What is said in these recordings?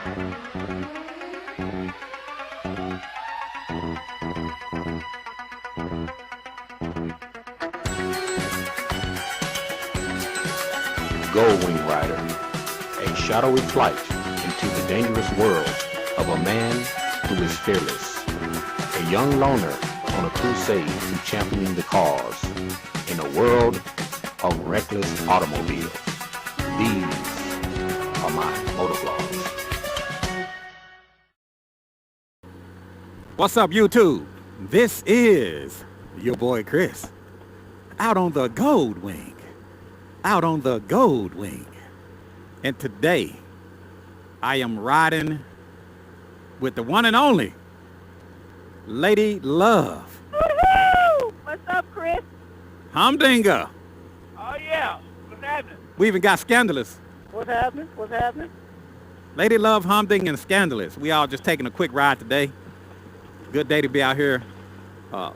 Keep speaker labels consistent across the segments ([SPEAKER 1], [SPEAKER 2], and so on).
[SPEAKER 1] Wing Rider, a shadowy flight into the dangerous world of a man who is fearless, a young loner on a crusade to champion the cause in a world of reckless automobiles. These are my motovlogs.
[SPEAKER 2] What's up, YouTube? This is your boy Chris, out on the Gold Wing. Out on the Gold Wing. And today, I am riding with the one and only Lady Love.
[SPEAKER 3] Woohoo! What's up, Chris?
[SPEAKER 2] Humdinger.
[SPEAKER 4] Oh, yeah. What's happening?
[SPEAKER 2] We even got Scandalous.
[SPEAKER 4] What's happening? What's happening?
[SPEAKER 2] Lady Love, Humdinger, and Scandalous. We all just taking a quick ride today. Good day to be out here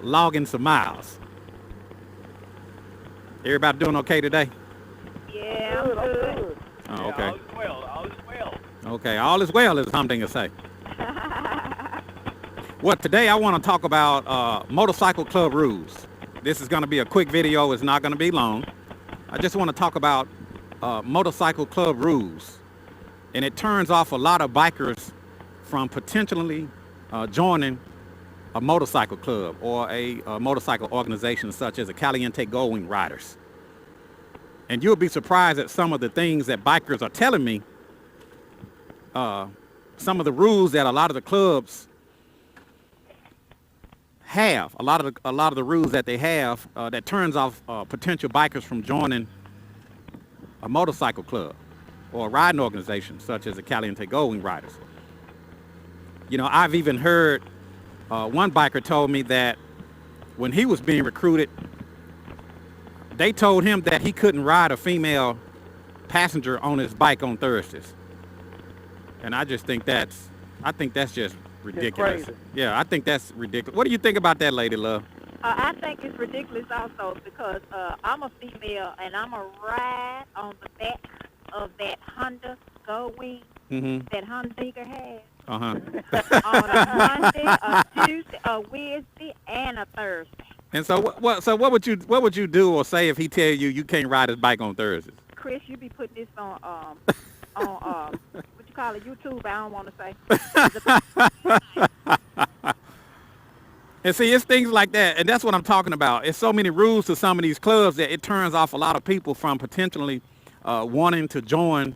[SPEAKER 2] logging some miles. Everybody doing okay today?
[SPEAKER 3] Yeah, I'm good.
[SPEAKER 2] Oh, okay.
[SPEAKER 4] All is well. All is well.
[SPEAKER 2] Okay, all is well, as Humdinger say. Well, today I want to talk about motorcycle club rules. This is going to be a quick video. It's not going to be long. I just want to talk about motorcycle club rules. And it turns off a lot of bikers from potentially joining a motorcycle club or a motorcycle organization such as a Caliente Joing Riders. And you'll be surprised at some of the things that bikers are telling me, some of the rules that a lot of the clubs have, a lot of the rules that they have that turns off potential bikers from joining a motorcycle club or a riding organization such as a Caliente Joing Riders. You know, I've even heard one biker told me that when he was being recruited, they told him that he couldn't ride a female passenger on his bike on Thursdays. And I just think that's just ridiculous. Yeah, I think that's ridiculous. What do you think about that, Lady Love?
[SPEAKER 3] I think it's ridiculous also because I'm a female and I'm a ride on the back of that Honda Go-Wing that Humdinger has. On a Monday, a Tuesday, a Wednesday, and a Thursday.
[SPEAKER 2] And so what would you do or say if he tell you can't ride his bike on Thursdays?
[SPEAKER 3] Chris, you be putting this on what you call it, YouTube? I don't want to say.
[SPEAKER 2] And see, it's things like that, and that's what I'm talking about. It's so many rules to some of these clubs that it turns off a lot of people from potentially wanting to join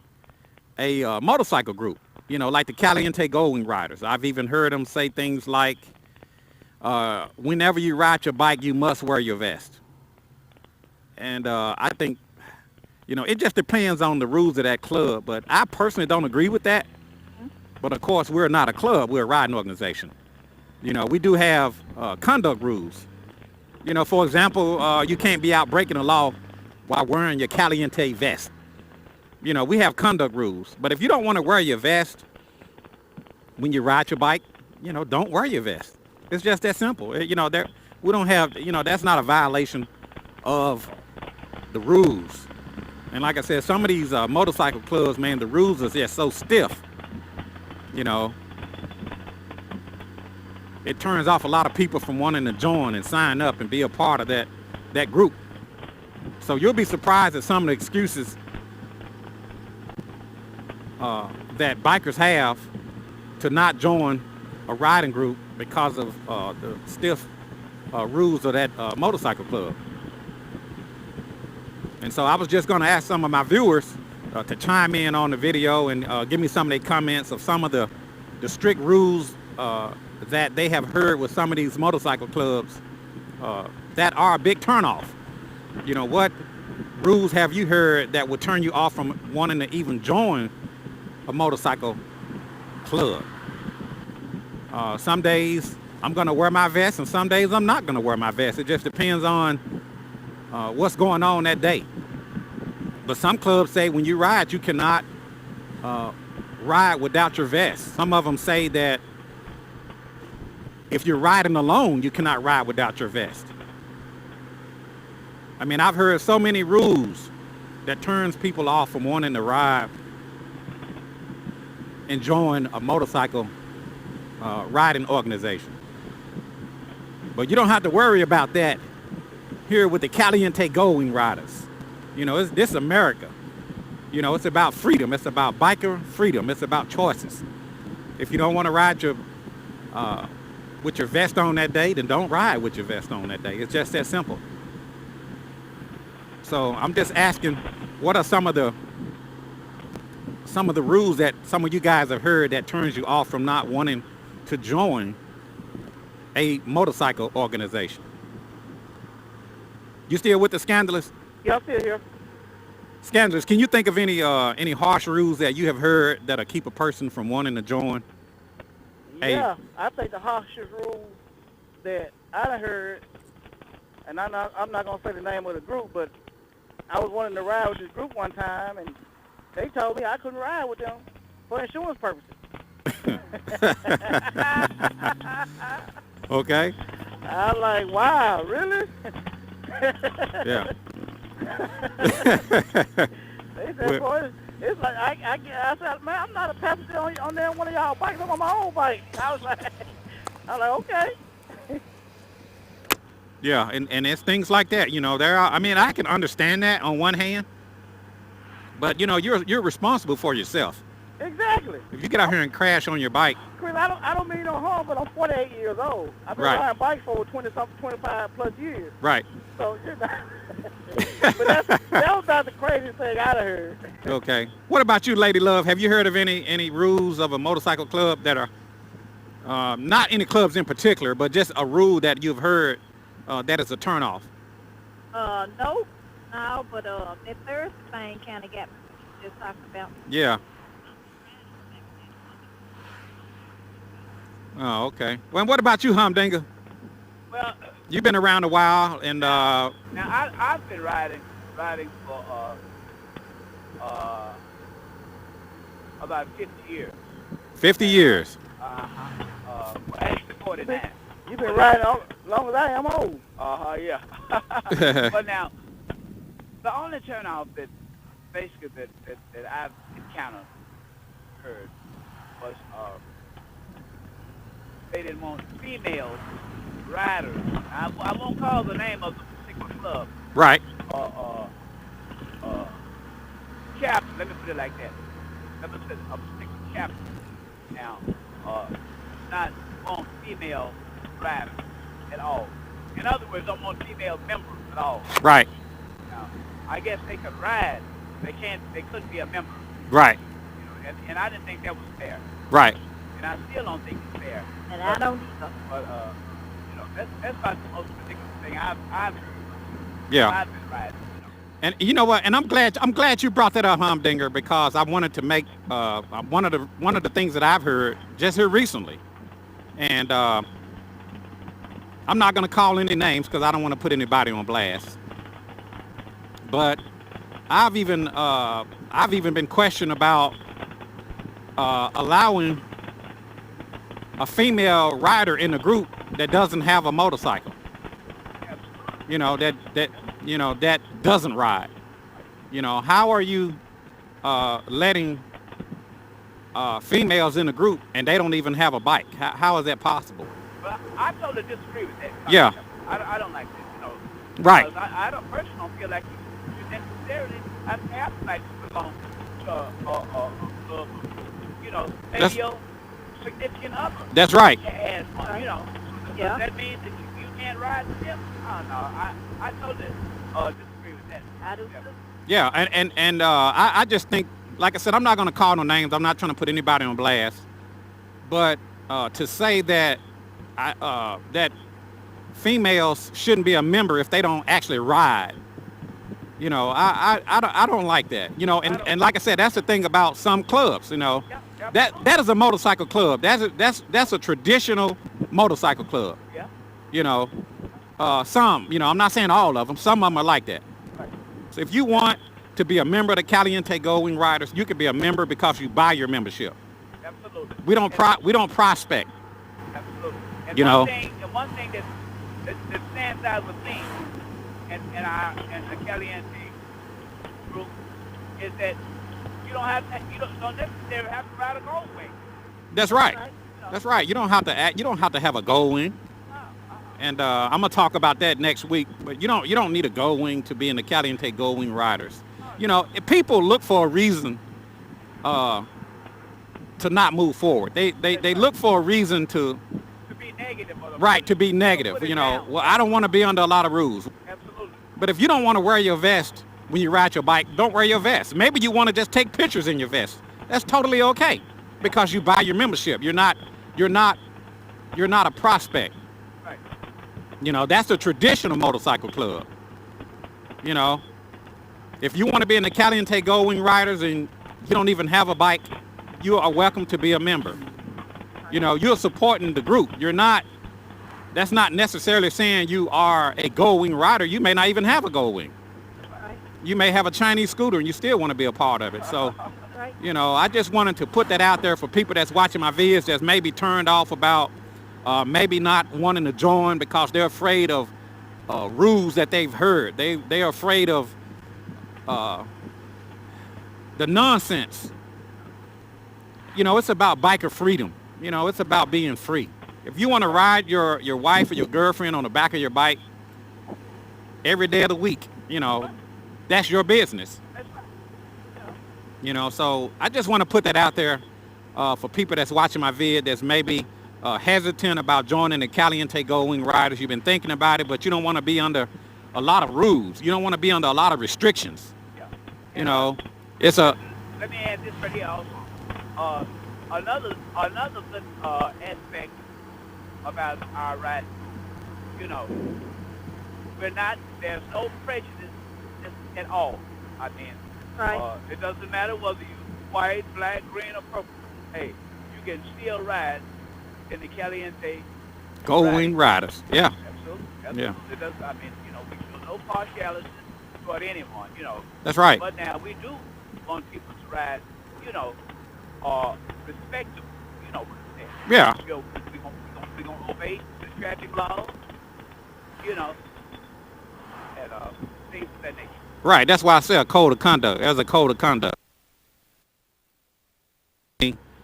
[SPEAKER 2] a motorcycle group. You know, like the Caliente Joing Riders. I've even heard them say things like, whenever you ride your bike, you must wear your vest. And I think, you know, it just depends on the rules of that club. But I personally don't agree with that. But of course, we're not a club. We're a riding organization. You know, we do have conduct rules. You know, for example, you can't be out breaking the law while wearing your Caliente vest. You know, we have conduct rules. But if you don't want to wear your vest when you ride your bike, you know, don't wear your vest. It's just that simple. You know, we don't have, you know, that's not a violation of the rules. And like I said, some of these motorcycle clubs, man, the rules are just so stiff. You know, it turns off a lot of people from wanting to join and sign up and be a part of that group. So you'll be surprised at some of the excuses that bikers have to not join a riding group because of the stiff rules of that motorcycle club. And so I was just going to ask some of my viewers to chime in on the video and give me some of their comments of some of the strict rules that they have heard with some of these motorcycle clubs that are a big turnoff. You know, what rules have you heard that would turn you off from wanting to even join a motorcycle club? Some days I'm going to wear my vest and some days I'm not going to wear my vest. It just depends on what's going on that day. But some clubs say when you ride, you cannot ride without your vest. Some of them say that if you're riding alone, you cannot ride without your vest. I mean, I've heard so many rules that turns people off from wanting to ride and join a motorcycle riding organization. But you don't have to worry about that here with the Caliente Going Riders. You know, this is America. You know, it's about freedom. It's about biker freedom. It's about choices. If you don't want to ride with your vest on that day, then don't ride with your vest on that day. It's just that simple. So I'm just asking, what are some of the rules that some of you guys have heard that turns you off from not wanting to join a motorcycle organization? You still with the Scandalous?
[SPEAKER 4] Yeah, I'm still here.
[SPEAKER 2] Scandalous, can you think of any harsh rules that you have heard that'll keep a person from wanting to join?
[SPEAKER 4] Yeah, I think the harshest rule that I heard, and I'm not gonna say the name of the group, but I was wanting to ride with this group one time, and they told me I couldn't ride with them for insurance purposes.
[SPEAKER 2] Okay.
[SPEAKER 4] I was like, wow, really?
[SPEAKER 2] Yeah.
[SPEAKER 4] They said, boy, it's like, I said, man, I'm not a passenger on there one of y'all bikes. I'm on my own bike. I was like, okay.
[SPEAKER 2] Yeah, and it's things like that. You know, I mean, I can understand that on one hand, but you know, you're responsible for yourself.
[SPEAKER 4] Exactly.
[SPEAKER 2] If you get out here and crash on your bike.
[SPEAKER 4] Chris, I don't mean no harm, but I'm 48 years old. I've been riding bikes for 25 plus years.
[SPEAKER 2] Right.
[SPEAKER 4] So, you know, but that was not the craziest thing I'd heard.
[SPEAKER 2] Okay. What about you, Lady Love? Have you heard of any rules of a motorcycle club that are not any clubs in particular, but just a rule that you've heard that is a turnoff?
[SPEAKER 3] No, but that Thursday thing kind of got me just talking about.
[SPEAKER 2] Yeah. Oh, okay. Well, what about you, Humdinger?
[SPEAKER 4] Well,
[SPEAKER 2] you've been around a while, and
[SPEAKER 4] now I've been riding for about 50 years.
[SPEAKER 2] 50 years.
[SPEAKER 4] Actually 49.
[SPEAKER 5] You've been riding as long as I am old.
[SPEAKER 4] Yeah. But now, the only turnoff that basically that I've heard was they didn't want female riders. I won't call the name of the particular club.
[SPEAKER 2] Right.
[SPEAKER 4] Captain, let me put it like that. Let me put a particular captain. Now, not on female riders at all. In other words, don't want female members at all.
[SPEAKER 2] Right.
[SPEAKER 4] Now, I guess they could ride. They couldn't be a member.
[SPEAKER 2] Right.
[SPEAKER 4] You know, and I didn't think that was fair.
[SPEAKER 2] Right.
[SPEAKER 4] And I still don't think it's fair.
[SPEAKER 3] And I don't either.
[SPEAKER 4] But you know, that's about the most ridiculous thing I've heard.
[SPEAKER 2] Yeah.
[SPEAKER 4] I've been riding.
[SPEAKER 2] And you know what? And I'm glad you brought that up, Humdinger, because I wanted to make one of the things that I've heard just here recently, and I'm not going to call any names because I don't want to put anybody on blast. But I've even been questioned about allowing a female rider in the group that doesn't have a motorcycle. You know, that doesn't ride. You know, how are you letting females in the group and they don't even have a bike? How is that possible?
[SPEAKER 4] Well, I totally disagree with that.
[SPEAKER 2] Yeah.
[SPEAKER 4] I don't like this, you know.
[SPEAKER 2] Right.
[SPEAKER 4] I don't personally don't feel like you necessarily have to like to belong to, you know, maybe your significant other.
[SPEAKER 2] That's right.
[SPEAKER 4] And, you know,
[SPEAKER 3] Yeah.
[SPEAKER 4] that means that you can't ride with them? Oh, no, I totally disagree with that.
[SPEAKER 3] I do too.
[SPEAKER 2] Yeah, and I just think, like I said, I'm not going to call no names. I'm not trying to put anybody on blast. But to say that that females shouldn't be a member if they don't actually ride, you know, I don't like that. You know, and like I said, that's the thing about some clubs. You know, that is a motorcycle club. That's a traditional motorcycle club.
[SPEAKER 4] Yeah.
[SPEAKER 2] You know, some. You know, I'm not saying all of them. Some of them are like that. So if you want to be a member of the Caliente Going Riders, you can be a member because you buy your membership.
[SPEAKER 4] Absolutely.
[SPEAKER 2] We don't prospect.
[SPEAKER 4] Absolutely. And
[SPEAKER 2] you know.
[SPEAKER 4] One thing that stands out with me and the Caliente group is that
[SPEAKER 5] you don't necessarily have to ride a gold wing.
[SPEAKER 2] That's right. That's right. You don't have to act. You don't have to have a gold wing. And I'm gonna talk about that next week. But you don't need a gold wing to be in the Caliente Gold Wing Riders. You know, if people look for a reason to not move forward. They look for a reason to
[SPEAKER 5] be negative.
[SPEAKER 2] Right, to be negative. You know, well, I don't want to be under a lot of rules.
[SPEAKER 5] Absolutely.
[SPEAKER 2] But if you don't want to wear your vest when you ride your bike, don't wear your vest. Maybe you want to just take pictures in your vest. That's totally okay, because you buy your membership. You're not a prospect.
[SPEAKER 5] Right.
[SPEAKER 2] You know, that's a traditional motorcycle club. You know, if you want to be in the Caliente Gold Wing Riders and you don't even have a bike, you are welcome to be a member. You know, you're supporting the group. That's not necessarily saying you are a Gold Wing rider. You may not even have a Gold Wing. You may have a Chinese scooter and you still want to be a part of it. So, you know, I just wanted to put that out there for people that's watching my videos that's maybe turned off about maybe not wanting to join because they're afraid of rules that they've heard. They're afraid of the nonsense. You know, it's about biker freedom. You know, it's about being free. If you want to ride your wife or your girlfriend on the back of your bike every day of the week, you know, that's your business. You know, so I just want to put that out there for people that's watching my vid that's maybe hesitant about joining the Caliente Gold Wing Riders. You've been thinking about it, but you don't want to be under a lot of rules. You don't want to be under a lot of restrictions. You know, it's a...
[SPEAKER 5] Let me add this right here also. Another good aspect about our ride, you know, there's no prejudice at all. I mean, it doesn't matter whether you're white, black, green, or purple. Hey, you can still ride in the Caliente
[SPEAKER 2] Gold Wing Riders. Yeah.
[SPEAKER 5] Absolutely.
[SPEAKER 2] Yeah.
[SPEAKER 5] It does. I mean, you know, we show no partiality toward anyone. You know.
[SPEAKER 2] That's right.
[SPEAKER 5] But now we do want people to ride, you know, respectable. You know.
[SPEAKER 2] Yeah.
[SPEAKER 5] You know, we're gonna obey the traffic laws. You know, and things of that nature.
[SPEAKER 2] Right. That's why I say a code of conduct. There's a code of conduct.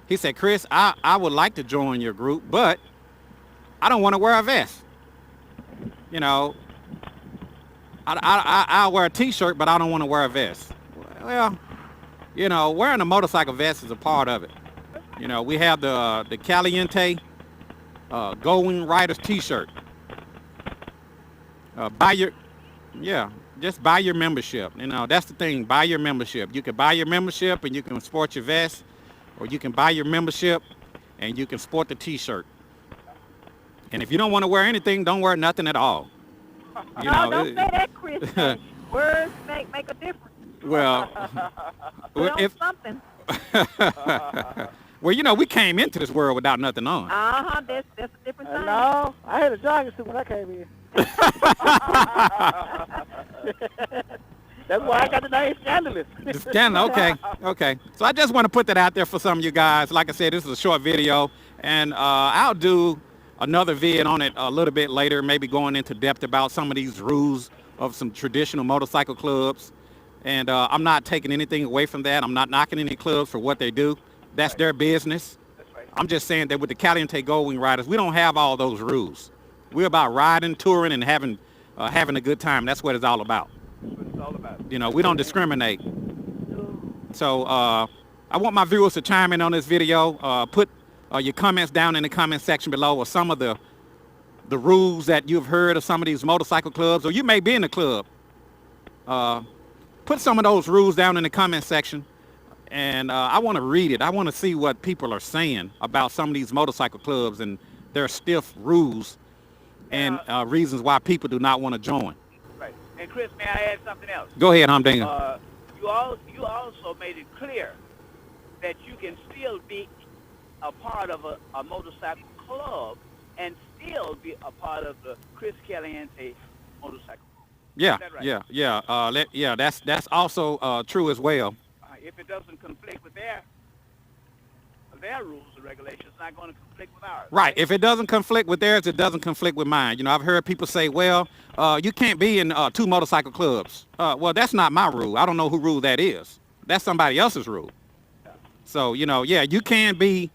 [SPEAKER 2] He said, Chris, I would like to join your group, but I don't want to wear a vest. You know, I'll wear a T-shirt, but I don't want to wear a vest. Well, you know, wearing a motorcycle vest is a part of it. You know, we have the Caliente Gold Wing Riders T-shirt. Just buy your membership. You know, that's the thing. Buy your membership. You can buy your membership and you can sport your vest, or you can buy your membership and you can sport the T-shirt. And if you don't want to wear anything, don't wear nothing at all. You know,
[SPEAKER 3] don't say that, Chris. Words make a difference.
[SPEAKER 2] Well,
[SPEAKER 3] if something.
[SPEAKER 2] Well, you know, we came into this world without nothing on.
[SPEAKER 3] That's a different thing.
[SPEAKER 4] No, I had a jogging suit when I came in. That's why I got the name Scandalous.
[SPEAKER 2] Scandal, okay. So I just want to put that out there for some of you guys. Like I said, this is a short video, and I'll do another vid on it a little bit later, maybe going into depth about some of these rules of some traditional motorcycle clubs. And I'm not taking anything away from that. I'm not knocking any clubs for what they do. That's their business. I'm just saying that with the Caliente Gold Wing Riders, we don't have all those rules. We're about riding, touring, and having a good time. That's what it's all about. You know, we don't discriminate. So I want my viewers to chime in on this video. Put your comments down in the comment section below, or some of the rules that you've heard of some of these motorcycle clubs, or you may be in the club. Put some of those rules down in the comment section, and I want to read it. I want to see what people are saying about some of these motorcycle clubs and their stiff rules and reasons why people do not want to join.
[SPEAKER 5] Right. And Chris, may I add something else?
[SPEAKER 2] Go ahead, Humdinger.
[SPEAKER 5] You also made it clear that you can still be a part of a motorcycle club and still be a part of the Chris Caliente motorcycle.
[SPEAKER 2] Yeah,
[SPEAKER 5] right?
[SPEAKER 2] yeah. That's also true as well.
[SPEAKER 5] If it doesn't conflict with their rules and regulations, it's not going to conflict with ours.
[SPEAKER 2] Right. If it doesn't conflict with theirs, it doesn't conflict with mine. You know, I've heard people say, well, you can't be in two motorcycle clubs. Well, that's not my rule. I don't know who rule that is. That's somebody else's rule. So, you know, yeah, you can be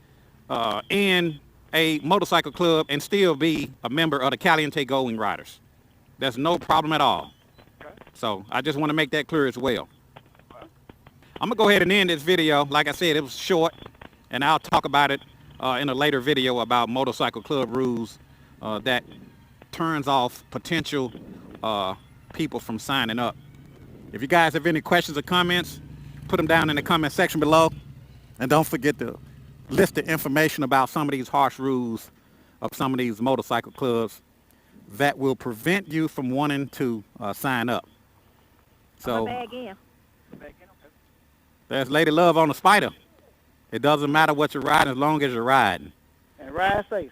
[SPEAKER 2] in a motorcycle club and still be a member of the Caliente Going Riders. There's no problem at all. So I just want to make that clear as well. I'm going to go ahead and end this video. Like I said, it was short, and I'll talk about it in a later video about motorcycle club rules that turns off potential people from signing up. If you guys have any questions or comments, put them down in the comment section below. And don't forget to list the information about some of these harsh rules of some of these motorcycle clubs that will prevent you from wanting to sign up. So there's Lady Love on the Spider. It doesn't matter what you're riding as long as you're riding.
[SPEAKER 4] And ride safe.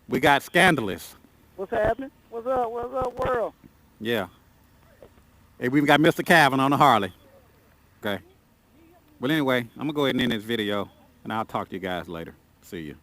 [SPEAKER 2] We got Scandalous.
[SPEAKER 4] What's happening? What's up? What's up, world?
[SPEAKER 2] Yeah. Hey, we've got Mr. Calvin on the Harley. Okay. Well, anyway, I'm going to go ahead and end this video, and I'll talk to you guys later. See you.